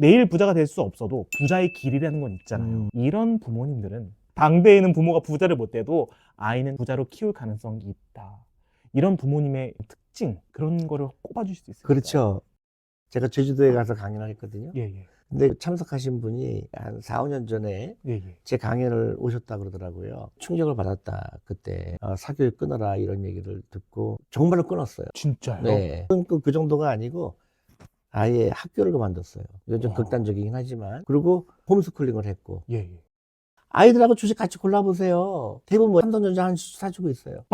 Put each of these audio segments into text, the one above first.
내일 부자가 될 수 없어도 부자의 길이라는 건 있잖아요. 이런 부모님들은 당대에는 부모가 부자를 못 돼도 아이는 부자로 키울 가능성이 있다. 이런 부모님의 특징, 그런 거를 꼽아주실 수 있을까요? 그렇죠. 제가 제주도에 가서 강연을 했거든요. 예, 예. 근데 참석하신 분이 한 4, 5년 전에 예, 예. 제 강연을 오셨다 그러더라고요. 충격을 받았다. 그때 사교육 끊어라 이런 얘기를 듣고 정말로 끊었어요. 진짜요? 네. 그 정도가 아니고 아예 학교를 그만뒀어요. 이건 좀 와. 극단적이긴 하지만. 그리고 홈스쿨링을 했고. 예, 예. 아이들하고 주식 같이 골라보세요. 대부분 뭐 삼성전자 한 사주고 있어요.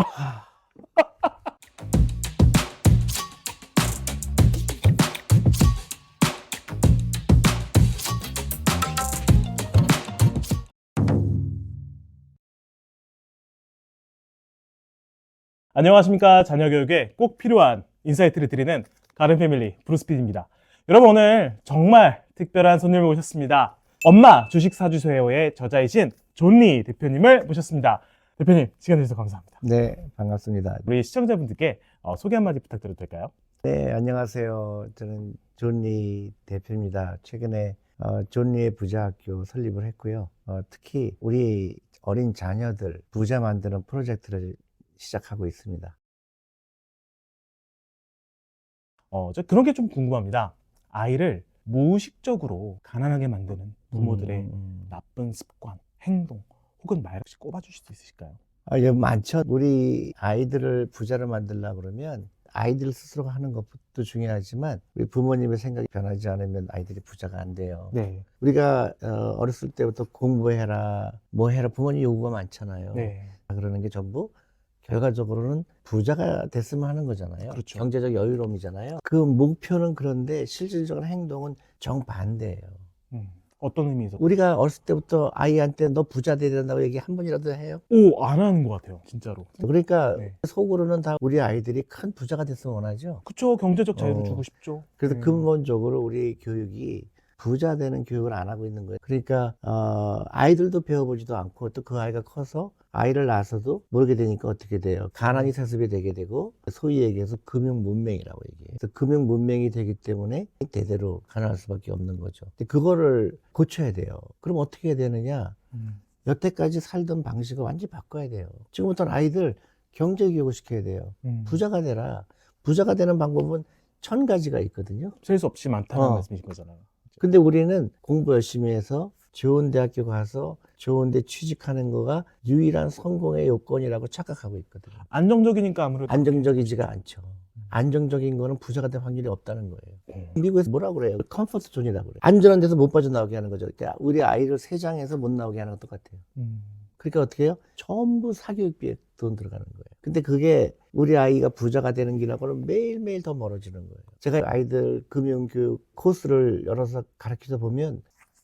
안녕하십니까. 자녀교육에 꼭 필요한 인사이트를 드리는 가른패밀리 브루스피디입니다. 여러분, 오늘 정말 특별한 손님을 모셨습니다. 엄마 주식 사주세요의 저자이신 존리 대표님을 모셨습니다. 대표님, 시간 내주셔서 감사합니다. 네, 반갑습니다. 우리 시청자분들께 소개 한마디 부탁드려도 될까요? 네, 안녕하세요. 저는 존리 대표입니다. 최근에 존리의 부자학교 설립을 했고요. 특히 우리 어린 자녀들 부자 만드는 프로젝트를 시작하고 있습니다. 저 그런 게 좀 궁금합니다. 아이를 무의식적으로 가난하게 만드는 부모들의 나쁜 습관, 행동, 혹은 말 혹시 꼽아주실 수 있으실까요? 이거 많죠. 우리 아이들을 부자로 만들려고 그러면 아이들 스스로가 하는 것도 중요하지만 우리 부모님의 생각이 변하지 않으면 아이들이 부자가 안 돼요. 네. 우리가 어렸을 때부터 공부해라, 뭐 해라 부모님 요구가 많잖아요. 네. 그러는 게 전부 결과적으로는 부자가 됐으면 하는 거잖아요. 그렇죠. 경제적 여유로움이잖아요. 그 목표는 그런데 실질적인 행동은 정반대예요. 어떤 의미에서? 우리가 어렸을 때부터 아이한테 너 부자 돼야 된다고 얘기 한 번이라도 해요? 안 하는 것 같아요, 진짜로. 그러니까 네. 속으로는 다 우리 아이들이 큰 부자가 됐으면 원하죠. 그쵸, 경제적 자유도 주고 싶죠. 그래서 네. 근본적으로 우리 교육이 부자 되는 교육을 안 하고 있는 거예요. 그러니까 아이들도 배워보지도 않고 또 그 아이가 커서 아이를 낳아서도 모르게 되니까 어떻게 돼요? 가난이 세습이 되게 되고 소위 얘기해서 금융문맹이라고 얘기해요. 그래서 금융문맹이 되기 때문에 대대로 가난할 수밖에 없는 거죠. 근데 그거를 고쳐야 돼요. 그럼 어떻게 해야 되느냐? 여태까지 살던 방식을 완전히 바꿔야 돼요. 지금부터는 아이들 경제교육을 시켜야 돼요. 부자가 되라. 부자가 되는 방법은 1000가지가 있거든요. 셀 수 없이 많다는 말씀이신 거잖아요. 근데 우리는 공부 열심히 해서 좋은 대학교 가서 좋은 데 취직하는 거가 유일한 성공의 요건이라고 착각하고 있거든요. 안정적이니까 아무래도. 안정적이지가 않죠. 안정적인 거는 부자가 될 확률이 없다는 거예요. 미국에서 뭐라고 그래요? 컴포트 존이라고 그래요. 안전한 데서 못 빠져나오게 하는 거죠. 그러니까 우리 아이를 세장에서 못 나오게 하는 것 똑같아요. 그러니까 어떻게 해요? 전부 사교육비에 돈 들어가는 거예요. 근데 그게 우리 아이가 부자가 되는 길하고는 매일매일 더 멀어지는 거예요. 제가 아이들 금융교육 코스를 열어서 가르치다 보면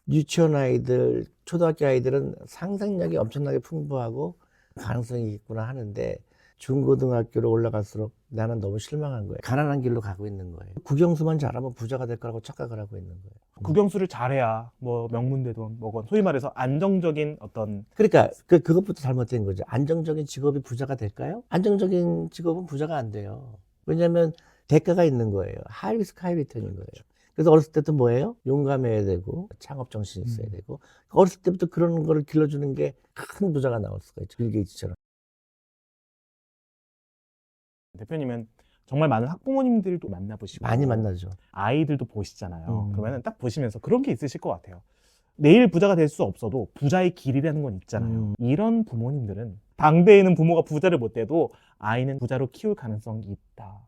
유치원 아이들, 초등학교 아이들은 상상력이 엄청나게 풍부하고 가능성이 있구나 하는데 중고등학교로 올라갈수록 나는 너무 실망한 거예요. 가난한 길로 가고 있는 거예요. 국영수만 잘하면 부자가 될 거라고 착각을 하고 있는 거예요. 국영수를 잘해야 뭐 명문대든 뭐건 소위 말해서 안정적인 어떤. 그러니까 그것부터 잘못된 거죠. 안정적인 직업이 부자가 될까요? 안정적인 직업은 부자가 안 돼요. 왜냐하면 대가가 있는 거예요. 하이 리스크 하이 리턴인 거예요. 그래서 어렸을 때부터 뭐예요? 용감해야 되고 창업 정신이 있어야 되고 어렸을 때부터 그런 거를 길러주는 게 큰 부자가 나올 수가 있죠. 빌 게이츠처럼. 대표님은 정말 많은 학부모님들도 만나보시고 많이 만나죠. 아이들도 보시잖아요. 그러면 딱 보시면서 그런 게 있으실 것 같아요. 내일 부자가 될 수 없어도 부자의 길이라는 건 있잖아요. 이런 부모님들은 당대에는 부모가 부자를 못 돼도 아이는 부자로 키울 가능성이 있다.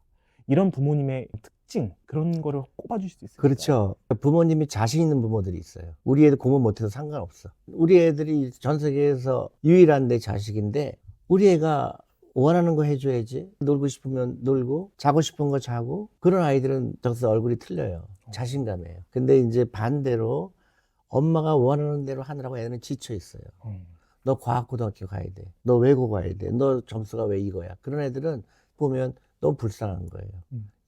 이런 부모님의 특징, 그런 거를 꼽아주실 수 있을까요? 그렇죠. 부모님이 자신 있는 부모들이 있어요. 우리 애들 공부 못해도 상관없어. 우리 애들이 전 세계에서 유일한 내 자식인데 우리 애가 원하는 거 해줘야지. 놀고 싶으면 놀고 자고 싶은 거 자고. 그런 아이들은 저기서 얼굴이 틀려요. 자신감이에요. 근데 이제 반대로 엄마가 원하는 대로 하느라고 애는 지쳐 있어요. 너 과학고등학교 가야 돼. 너 외고 가야 돼. 너 점수가 왜 이거야. 그런 애들은 보면 너무 불쌍한 거예요.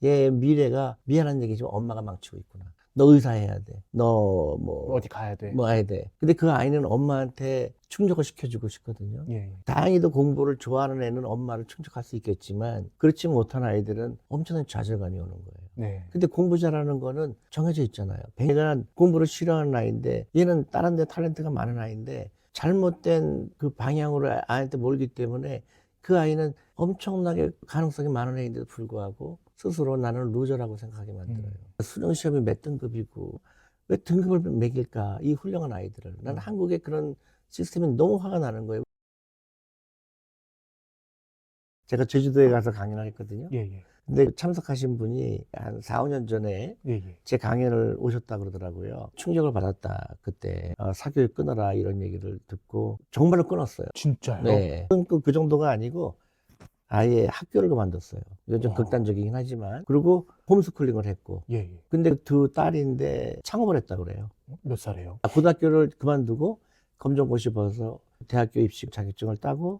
얘 미래가 미안한 얘기지만 엄마가 망치고 있구나. 너 의사 해야 돼. 너 뭐 어디 가야 돼. 뭐 해야 돼. 근데 그 아이는 엄마한테 충족을 시켜주고 싶거든요. 예. 다행히도 공부를 좋아하는 애는 엄마를 충족할 수 있겠지만 그렇지 못한 아이들은 엄청난 좌절감이 오는 거예요. 네. 근데 공부 잘하는 거는 정해져 있잖아요. 얘가 공부를 싫어하는 아이인데 얘는 다른 데 탤런트가 많은 아이인데 잘못된 그 방향으로 아이한테 몰기 때문에 그 아이는 엄청나게 가능성이 많은 애인데도 불구하고 스스로 나는 루저라고 생각하게 만들어요. 수능 시험이 몇 등급이고 왜 등급을 매길까? 이 훌륭한 아이들을. 나는 한국의 그런 시스템이 너무 화가 나는 거예요. 제가 제주도에 가서 강연을 했거든요. 예, 예. 근데 참석하신 분이 한 4, 5년 전에 예, 예. 제 강연을 오셨다 그러더라고요. 충격을 받았다. 그때 사교육 끊어라 이런 얘기를 듣고 정말로 끊었어요. 진짜요? 네. 그 정도가 아니고 아예 학교를 그만뒀어요. 이건 좀 와. 극단적이긴 하지만. 그리고 홈스쿨링을 했고. 예, 예. 근데 두 딸인데 창업을 했다 그래요. 몇 살이에요? 고등학교를 그만두고 검정고시 봐서 대학교 입시 자격증을 따고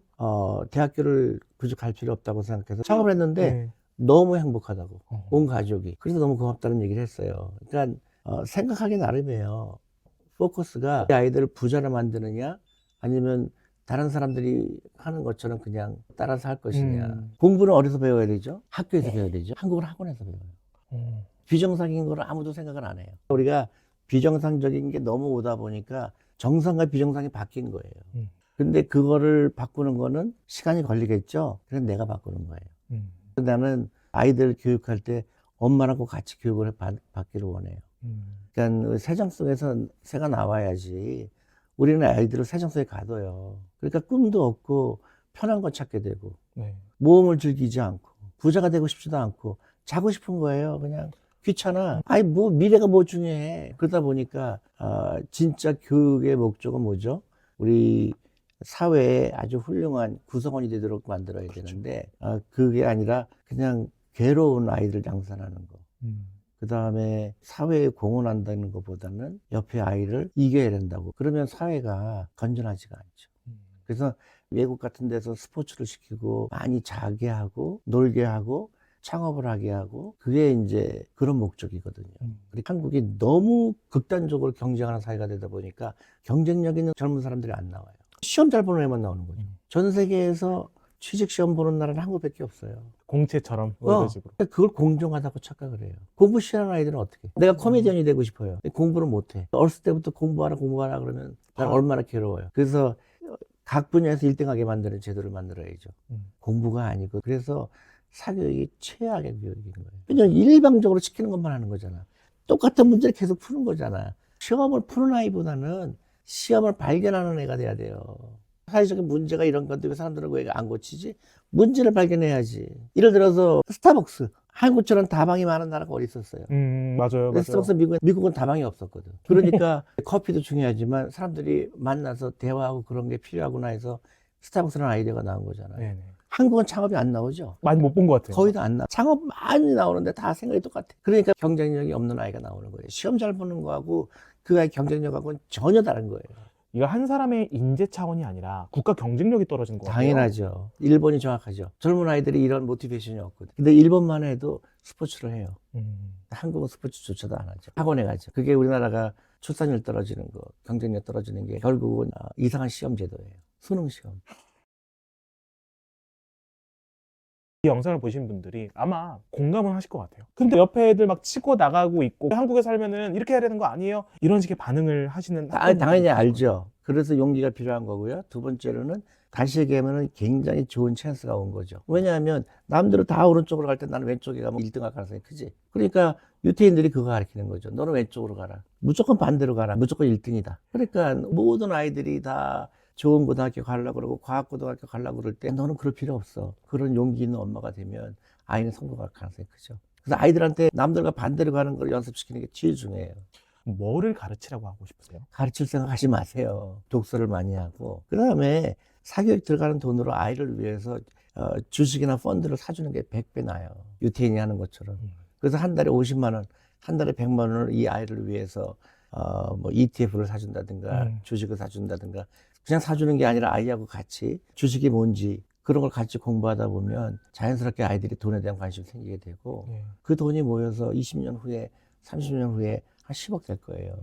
대학교를 굳이 갈 필요 없다고 생각해서 창업을 했는데 네. 너무 행복하다고 온 가족이. 그래서 너무 고맙다는 얘기를 했어요. 그러니까 생각하기 나름이에요. 포커스가 이 아이들을 부자로 만드느냐 아니면 다른 사람들이 하는 것처럼 그냥 따라서 할 것이냐. 공부는 어디서 배워야 되죠? 학교에서 배워야 되죠. 한국은 학원에서 배워요. 비정상인 거를 아무도 생각을 안 해요. 우리가 비정상적인 게 너무 오다 보니까 정상과 비정상이 바뀐 거예요. 근데 그거를 바꾸는 거는 시간이 걸리겠죠. 그래서 내가 바꾸는 거예요. 나는 아이들 교육할 때 엄마랑 꼭 같이 교육을 받기를 원해요. 그러니까 세상 속에서 새가 나와야지 우리는 아이들을 세상 속에 가둬요. 그러니까 꿈도 없고 편한 거 찾게 되고 네. 모험을 즐기지 않고 부자가 되고 싶지도 않고 자고 싶은 거예요. 그냥 귀찮아. 아니 뭐 미래가 뭐 중요해. 그러다 보니까 진짜 교육의 목적은 뭐죠? 우리 사회에 아주 훌륭한 구성원이 되도록 만들어야 되는데 그게 아니라 그냥 괴로운 아이들 양산하는 거. 그 다음에 사회에 공헌한다는 것보다는 옆에 아이를 이겨야 된다고. 그러면 사회가 건전하지가 않죠. 그래서 외국 같은 데서 스포츠를 시키고 많이 자게 하고 놀게 하고 창업을 하게 하고 그게 이제 그런 목적이거든요. 그리고 한국이 너무 극단적으로 경쟁하는 사회가 되다 보니까 경쟁력 있는 젊은 사람들이 안 나와요. 시험 잘 보는 애만 나오는 거죠. 전 세계에서 취직 시험 보는 나라는 한국밖에 없어요. 공채처럼 이런 식으로. 그걸 공정하다고 착각을 해요. 공부 싫어하는 아이들은 어떻게 해? 내가 코미디언이 되고 싶어요. 공부를 못해. 어렸을 때부터 공부하라 그러면 난 얼마나 괴로워요. 그래서 각 분야에서 1등하게 만드는 제도를 만들어야죠. 공부가 아니고. 그래서 사교육이 최악의 교육인 거예요. 그냥 일방적으로 시키는 것만 하는 거잖아. 똑같은 문제를 계속 푸는 거잖아. 시험을 푸는 아이보다는 시험을 발견하는 애가 돼야 돼요. 사회적인 문제가 이런 건데 왜 사람들은 왜 안 고치지? 문제를 발견해야지. 예를 들어서 스타벅스. 한국처럼 다방이 많은 나라가 어디 있었어요? 맞아요. 스타벅스 미국은 다방이 없었거든. 그러니까 커피도 중요하지만 사람들이 만나서 대화하고 그런 게 필요하구나 해서 스타벅스라는 아이디어가 나온 거잖아요. 네네. 한국은 창업이 안 나오죠? 많이 못 본 것 같아요. 거의 다 안 나와. 창업 많이 나오는데 다 생각이 똑같아. 그러니까 경쟁력이 없는 아이가 나오는 거예요. 시험 잘 보는 거하고 그 아이 경쟁력하고는 전혀 다른 거예요. 이거 한 사람의 인재 차원이 아니라 국가 경쟁력이 떨어진 것 같아요. 당연하죠. 일본이 정확하죠. 젊은 아이들이 이런 모티베이션이 없거든. 근데 일본만 해도 스포츠를 해요. 한국은 스포츠조차도 안 하죠. 학원에 가죠. 그게 우리나라가 출산율 떨어지는 거, 경쟁력 떨어지는 게 결국은 이상한 시험 제도예요. 수능 시험. 이 영상을 보신 분들이 아마 공감은 하실 것 같아요. 근데 옆에 애들 막 치고 나가고 있고 한국에 살면은 이렇게 해야 되는 거 아니에요? 이런 식의 반응을 하시는 당연히 알죠. 그래서 용기가 필요한 거고요. 두 번째로는 다시 얘기하면 굉장히 좋은 찬스가 온 거죠. 왜냐하면 남들은 다 오른쪽으로 갈 때 나는 왼쪽에 가면 1등 할 가능성이 크지. 그러니까 유태인들이 그거 가르치는 거죠. 너는 왼쪽으로 가라. 무조건 반대로 가라. 무조건 1등이다. 그러니까 모든 아이들이 다 좋은 고등학교 가려고 그러고 과학고등학교 가려고 그럴 때 너는 그럴 필요 없어. 그런 용기 있는 엄마가 되면 아이는 성공할 가능성이 크죠. 그래서 아이들한테 남들과 반대로 가는 걸 연습시키는 게 제일 중요해요. 뭐를 가르치라고 하고 싶으세요? 가르칠 생각하지 마세요. 독서를 많이 하고. 그 다음에 사교육 들어가는 돈으로 아이를 위해서 주식이나 펀드를 사주는 게 100배 나아요. 유태인이 하는 것처럼. 그래서 한 달에 50만 원, 한 달에 100만 원을 이 아이를 위해서 뭐 ETF를 사준다든가 주식을 사준다든가 그냥 사주는 게 아니라 아이하고 같이 주식이 뭔지 그런 걸 같이 공부하다 보면 자연스럽게 아이들이 돈에 대한 관심이 생기게 되고 그 돈이 모여서 20년 후에 30년 후에 한 10억 될 거예요.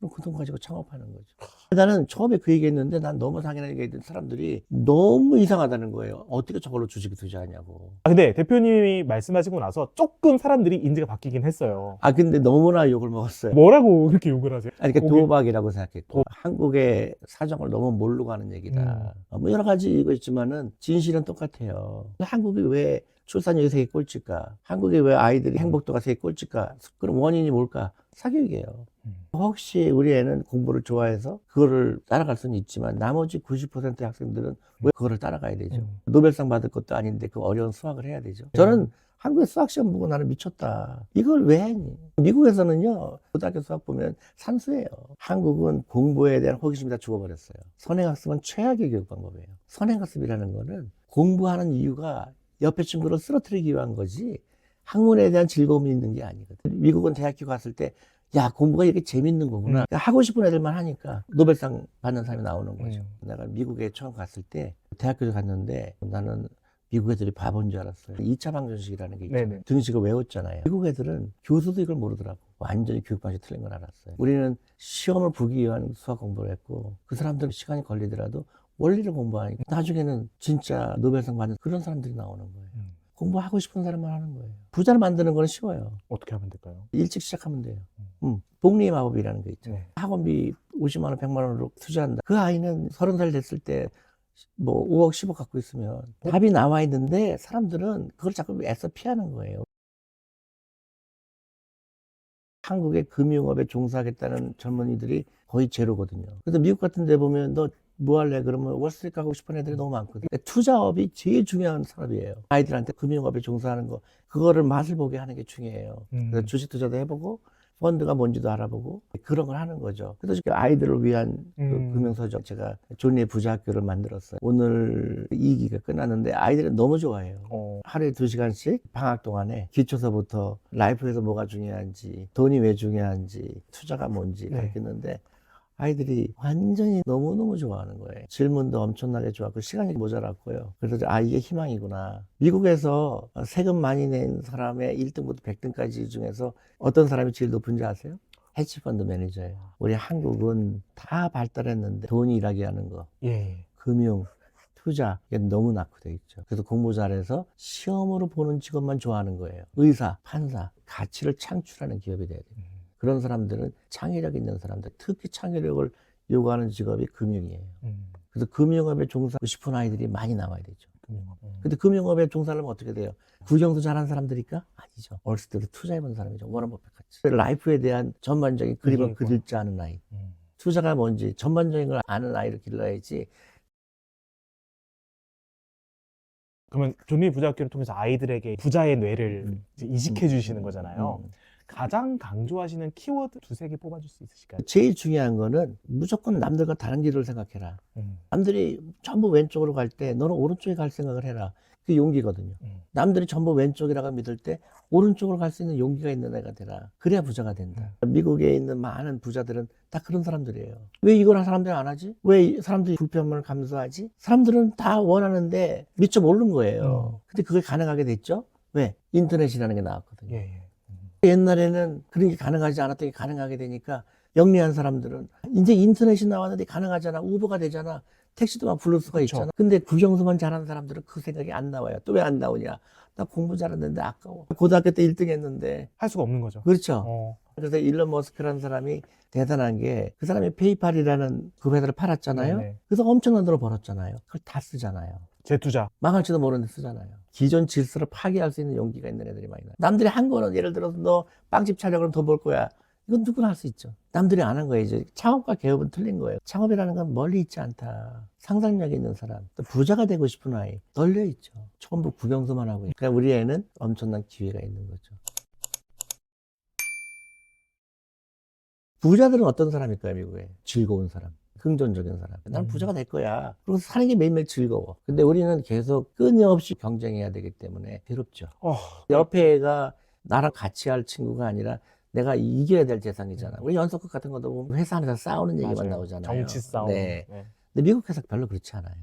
그럼 그 돈 가지고 창업하는 거죠. 나는 처음에 그 얘기했는데 난 너무 당연하게 얘기했던 사람들이 너무 이상하다는 거예요. 어떻게 저걸로 주식이 투자하냐고. 근데 대표님이 말씀하시고 나서 조금 사람들이 인지가 바뀌긴 했어요. 근데 너무나 욕을 먹었어요. 뭐라고 그렇게 욕을 하세요? 그러니까 거기- 도박이라고 생각했고 한국의 사정을 너무 모르고 하는 얘기다. 뭐 여러 가지 이거 있지만은 진실은 똑같아요. 한국이 왜 출산율이 세계 꼴찌일까? 한국이 왜 아이들이 행복도가 세계 꼴찌일까? 그럼 원인이 뭘까? 사교육이에요. 혹시 우리 애는 공부를 좋아해서 그거를 따라갈 수는 있지만 나머지 90%의 학생들은 왜 그거를 따라가야 되죠? 노벨상 받을 것도 아닌데 그 어려운 수학을 해야 되죠. 저는 한국의 수학 시험 보고 나는 미쳤다. 이걸 왜 했니? 미국에서는요, 고등학교 수학 보면 산수예요. 한국은 공부에 대한 호기심이 다 죽어버렸어요. 선행학습은 최악의 교육 방법이에요. 선행학습이라는 거는 공부하는 이유가 옆에 친구를 쓰러뜨리기 위한 거지 학문에 대한 즐거움이 있는 게 아니거든. 미국은 대학교 갔을 때 야, 공부가 이렇게 재밌는 거구나. 하고 싶은 애들만 하니까 노벨상 받는 사람이 나오는 거죠. 내가 미국에 처음 갔을 때 대학교에 갔는데 나는 미국 애들이 바보인 줄 알았어요. 2차 방정식이라는 게 있잖아요. 네네. 등식을 외웠잖아요. 미국 애들은 교수도 이걸 모르더라고. 완전히 교육 방식이 틀린 걸 알았어요. 우리는 시험을 보기 위한 수학 공부를 했고 그 사람들은 시간이 걸리더라도 원리를 공부하니까 나중에는 진짜 노벨상 받는 그런 사람들이 나오는 거예요. 공부하고 싶은 사람만 하는 거예요. 부자를 만드는 건 쉬워요. 어떻게 하면 될까요? 일찍 시작하면 돼요. 복리 마법이라는 게 있죠. 네. 학원비 50만 원, 100만 원으로 투자한다. 그 아이는 30살 됐을 때 뭐 5억, 10억 갖고 있으면 답이 나와 있는데 사람들은 그걸 자꾸 애써 피하는 거예요. 한국의 금융업에 종사하겠다는 젊은이들이 거의 제로거든요. 그래서 미국 같은 데 보면 너 뭐 할래? 그러면 월스트리트 가고 싶은 애들이 너무 많거든요. 그러니까 투자업이 제일 중요한 산업이에요. 아이들한테 금융업에 종사하는 거, 그거를 맛을 보게 하는 게 중요해요. 그래서 주식 투자도 해보고, 펀드가 뭔지도 알아보고, 그런 걸 하는 거죠. 그래서 아이들을 위한 그 금융서적, 제가 존리의 부자학교를 만들었어요. 오늘 2기가 끝났는데 아이들은 너무 좋아해요. 하루에 2시간씩 방학 동안에 기초서부터 라이프에서 뭐가 중요한지, 돈이 왜 중요한지, 투자가 뭔지 가르치는데 아이들이 완전히 너무너무 좋아하는 거예요. 질문도 엄청나게 좋았고 시간이 모자랐고요. 그래서 이게 희망이구나. 미국에서 세금 많이 낸 사람의 1등부터 100등까지 중에서 어떤 사람이 제일 높은지 아세요? 해치펀드 매니저예요. 우리 한국은 다 발달했는데 돈이 일하게 하는 거, 금융, 투자, 이게 너무 낙후돼 있죠. 그래서 공부 잘해서 시험으로 보는 직업만 좋아하는 거예요. 의사, 판사, 가치를 창출하는 기업이 돼야 돼요. 그런 사람들은 창의력 있는 사람들, 특히 창의력을 요구하는 직업이 금융이에요. 그래서 금융업에 종사하고 싶은 아이들이 많이 나와야 되죠. 근데 금융업에 종사하려면 어떻게 돼요? 국영수 잘하는 사람들일까? 아니죠. 어렸을 때도 투자해본 사람이죠. 워런 버핏 같이. 라이프에 대한 전반적인 그림을 그릴 줄 아는 아이. 투자가 뭔지 전반적인 걸 아는 아이를 길러야지. 그러면 존리 부자학교를 통해서 아이들에게 부자의 뇌를 이제 이식해 주시는 거잖아요. 가장 강조하시는 키워드 2-3개 뽑아줄 수 있으실까요? 제일 중요한 거는 무조건 남들과 다른 길을 생각해라. 남들이 전부 왼쪽으로 갈 때 너는 오른쪽에 갈 생각을 해라. 그게 용기거든요. 남들이 전부 왼쪽이라고 믿을 때 오른쪽으로 갈 수 있는 용기가 있는 애가 되라. 그래야 부자가 된다. 미국에 있는 많은 부자들은 다 그런 사람들이에요. 왜 이걸 사람들이 안 하지? 왜 사람들이 불편함을 감수하지? 사람들은 다 원하는데 미처 모르는 거예요. 근데 그게 가능하게 됐죠? 왜? 인터넷이라는 게 나왔거든요. 옛날에는 그런 게 가능하지 않았던 게 가능하게 되니까 영리한 사람들은 이제 인터넷이 나왔는데 가능하잖아. 우버가 되잖아. 택시도 막 부를 수가 있잖아. 근데 국영수만 잘하는 사람들은 그 생각이 안 나와요. 또 왜 안 나오냐? 나 공부 잘했는데 아까워. 고등학교 때 1등 했는데. 할 수가 없는 거죠. 그렇죠. 그래서 일론 머스크라는 사람이 대단한 게 그 사람이 페이팔이라는 그 회사를 팔았잖아요. 그래서 엄청난 돈을 벌었잖아요. 그걸 다 쓰잖아요. 재투자. 망할지도 모르는데 쓰잖아요. 기존 질서를 파괴할 수 있는 용기가 있는 애들이 많이 나요. 남들이 한 거는 예를 들어서 너 빵집 차려면 돈 벌 거야. 이건 누구나 할 수 있죠. 남들이 안 한 거예요. 이제 창업과 개업은 틀린 거예요. 창업이라는 건 멀리 있지 않다. 상상력이 있는 사람, 또 부자가 되고 싶은 아이 널려 있죠. 전부 국영수만 하고 있어요. 그러니까 우리 애는 엄청난 기회가 있는 거죠. 부자들은 어떤 사람일까요, 미국에? 즐거운 사람. 긍정적인 사람. 난 부자가 될 거야. 그리고 사는 게 매일매일 즐거워. 근데 우리는 계속 끊임없이 경쟁해야 되기 때문에 괴롭죠. 옆에 애가 나랑 같이 할 친구가 아니라 내가 이겨야 될 대상이잖아. 우리 연속극 같은 것도 보면 회사 안에서 싸우는 얘기만 나오잖아요. 정치 싸움. 네. 근데 미국 회사 별로 그렇지 않아요.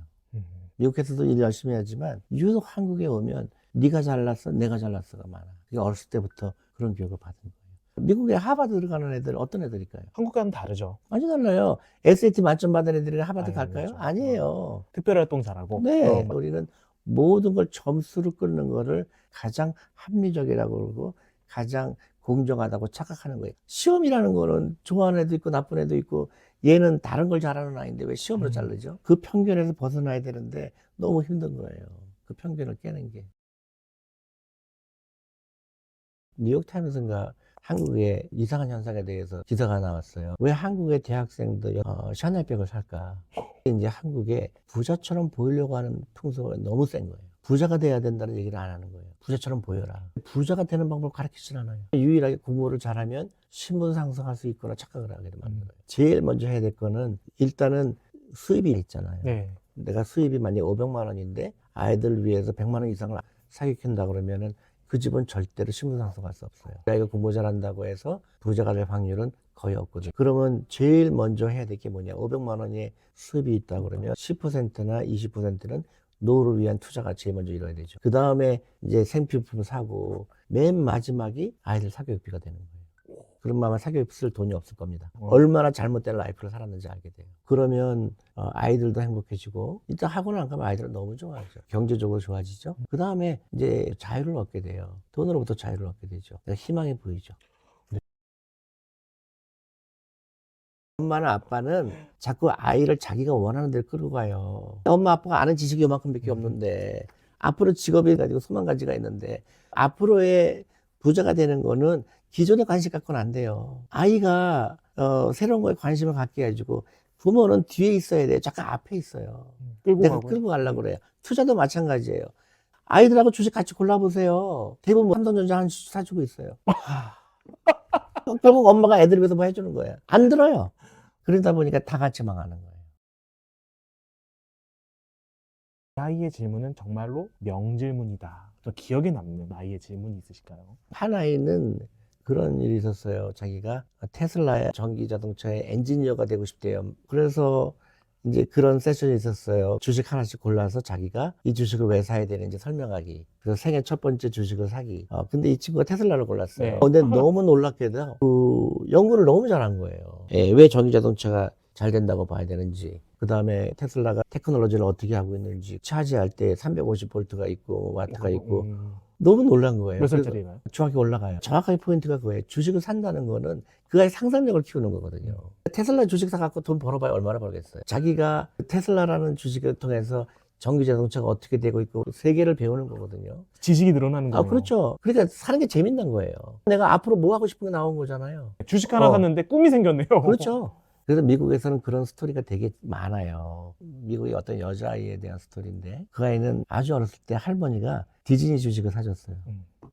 미국 회사도 일 열심히 하지만 유독 한국에 오면 네가 잘났어, 내가 잘났어가 많아. 그게 어렸을 때부터 그런 교육을 받은 거예요. 미국에 하버드 들어가는 애들 어떤 애들일까요? 한국과는 다르죠. 완전 달라요. SAT 만점 받은 애들이 하버드 갈까요? 아니죠. 아니에요. 특별활동 잘하고. 네. 우리는 모든 걸 점수로 끊는 거를 가장 합리적이라고 그러고 가장 공정하다고 착각하는 거예요. 시험이라는 거는 좋아하는 애도 있고 나쁜 애도 있고 얘는 다른 걸 잘하는 아이인데 왜 시험으로 자르죠? 그 편견에서 벗어나야 되는데 너무 힘든 거예요. 그 편견을 깨는 게. 뉴욕타임스인가 한국의 이상한 현상에 대해서 기사가 나왔어요. 왜 한국의 대학생들 샤넬백을 살까? 이제 한국에 부자처럼 보이려고 하는 풍속이 너무 센 거예요. 부자가 돼야 된다는 얘기를 안 하는 거예요. 부자처럼 보여라. 부자가 되는 방법을 가르치진 않아요. 유일하게 공부를 잘하면 신분 상승할 수 있거나 착각을 하게 만들어요. 제일 먼저 해야 될 거는 일단은 수입이 있잖아요. 네. 내가 수입이 만약에 500만 원인데 아이들을 위해서 100만 원 이상을 사기킨다 그러면은 그 집은 절대로 신분 상승할 수 없어요. 아이가 공부 잘한다고 해서 부자가 될 확률은 거의 없거든요. 그러면 제일 먼저 해야 될 게 뭐냐? 500만 원의 수입이 있다 그러면 10%나 20%는 노후를 위한 투자가 제일 먼저 이뤄야 되죠. 그 다음에 이제 생필품 사고 맨 마지막이 아이들 사교육비가 되는 거예요. 그럼 아마 사교육 쓸 돈이 없을 겁니다. 얼마나 잘못된 라이프를 살았는지 알게 돼요. 그러면 아이들도 행복해지고 일단 학원 안 가면 아이들은 너무 좋아하죠. 경제적으로 좋아지죠. 그 다음에 이제 자유를 얻게 돼요. 돈으로부터 자유를 얻게 되죠. 희망이 보이죠. 엄마나 아빠는 자꾸 아이를 자기가 원하는 대로 끌고 가요. 엄마 아빠가 아는 지식이 요만큼밖에 없는데 앞으로 직업이 가지고 수만 가지가 있는데 앞으로의 부자가 되는 거는 기존에 관심 갖고는 안 돼요. 아이가 새로운 거에 관심을 갖게 해주고 부모는 뒤에 있어야 돼요. 잠깐 앞에 있어요. 내가 끌고 가려고 그래요. 투자도 마찬가지예요. 아이들하고 주식 같이 골라보세요. 대부분 삼성전자 한 주식 사주고 있어요. 결국 엄마가 애들 위해서 뭐 해주는 거예요. 안 들어요. 그러다 보니까 다 같이 망하는 거예요. 아이의 질문은 정말로 명질문이다. 또 기억에 남는 아이의 질문이 있으실까요? 한 아이는 그런 일이 있었어요. 자기가 테슬라의 전기 자동차의 엔지니어가 되고 싶대요. 그래서 이제 그런 세션이 있었어요. 주식 하나씩 골라서 자기가 이 주식을 왜 사야 되는지 설명하기. 그래서 생애 첫 번째 주식을 사기. 근데 이 친구가 테슬라를 골랐어요. 네. 근데 너무 놀랍게도 그 연구를 너무 잘한 거예요. 왜 전기 자동차가 잘 된다고 봐야 되는지. 그 다음에 테슬라가 테크놀로지를 어떻게 하고 있는지. 차지할 때 350볼트가 있고 와트가 있고. 너무 놀란 거예요. 몇 살짜리나요? 정확히 올라가요. 정확하게 포인트가 그거예요. 주식을 산다는 거는 그 아이 상상력을 키우는 거거든요. 테슬라 주식 사갖고 돈 벌어봐야 얼마나 벌겠어요. 자기가 테슬라라는 주식을 통해서 전기 자동차가 어떻게 되고 있고 세계를 배우는 거거든요. 지식이 늘어나는 거예요. 그렇죠. 그러니까 사는 게 재밌는 거예요. 내가 앞으로 뭐 하고 싶은 게 나온 거잖아요. 주식 하나 샀는데 꿈이 생겼네요. 그렇죠. 그래서 미국에서는 그런 스토리가 되게 많아요. 미국의 어떤 여자아이에 대한 스토리인데 그 아이는 아주 어렸을 때 할머니가 디즈니 주식을 사줬어요.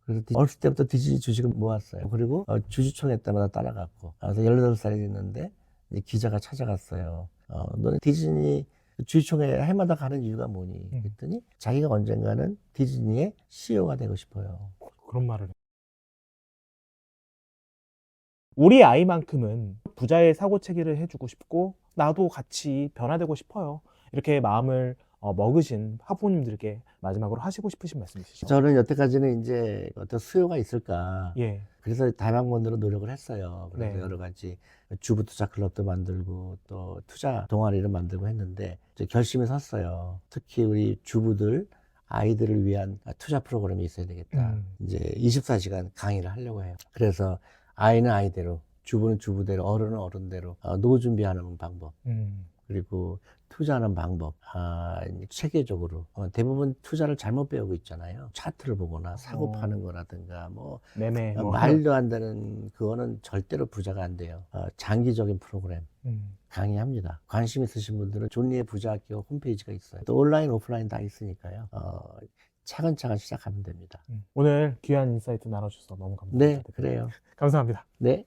그래서 어렸을 때부터 디즈니 주식을 모았어요. 그리고 주주총회 때마다 따라갔고 그래서 18살이 됐는데 이제 기자가 찾아갔어요. 너는 디즈니 주주총회 해마다 가는 이유가 뭐니? 그랬더니 자기가 언젠가는 디즈니의 CEO가 되고 싶어요. 그런 말을 해요. 우리 아이만큼은 부자의 사고 체계를 해주고 싶고 나도 같이 변화되고 싶어요. 이렇게 마음을 먹으신 학부모님들께 마지막으로 하시고 싶으신 말씀 있으시죠? 저는 여태까지는 이제 어떤 수요가 있을까. 예. 그래서 다방면으로 노력을 했어요. 그래서 네. 여러 가지 주부 투자 클럽도 만들고 또 투자 동아리를 만들고 했는데 이제 결심이 섰어요. 특히 우리 주부들 아이들을 위한 투자 프로그램이 있어야 되겠다. 이제 24시간 강의를 하려고 해요. 그래서 아이는 아이대로, 주부는 주부대로, 어른은 어른대로 노후 준비하는 방법. 그리고 투자하는 방법, 체계적으로. 대부분 투자를 잘못 배우고 있잖아요. 차트를 보거나 사고 파는 거라든가, 매매, 말도 안 되는, 그거는 절대로 부자가 안 돼요. 장기적인 프로그램 강의합니다. 관심 있으신 분들은 존리의 부자학교 홈페이지가 있어요. 또 온라인, 오프라인 다 있으니까요. 차근차근 시작하면 됩니다. 오늘 귀한 인사이트 나눠주셔서 너무 감사합니다. 네, 그래요. 감사합니다. 네.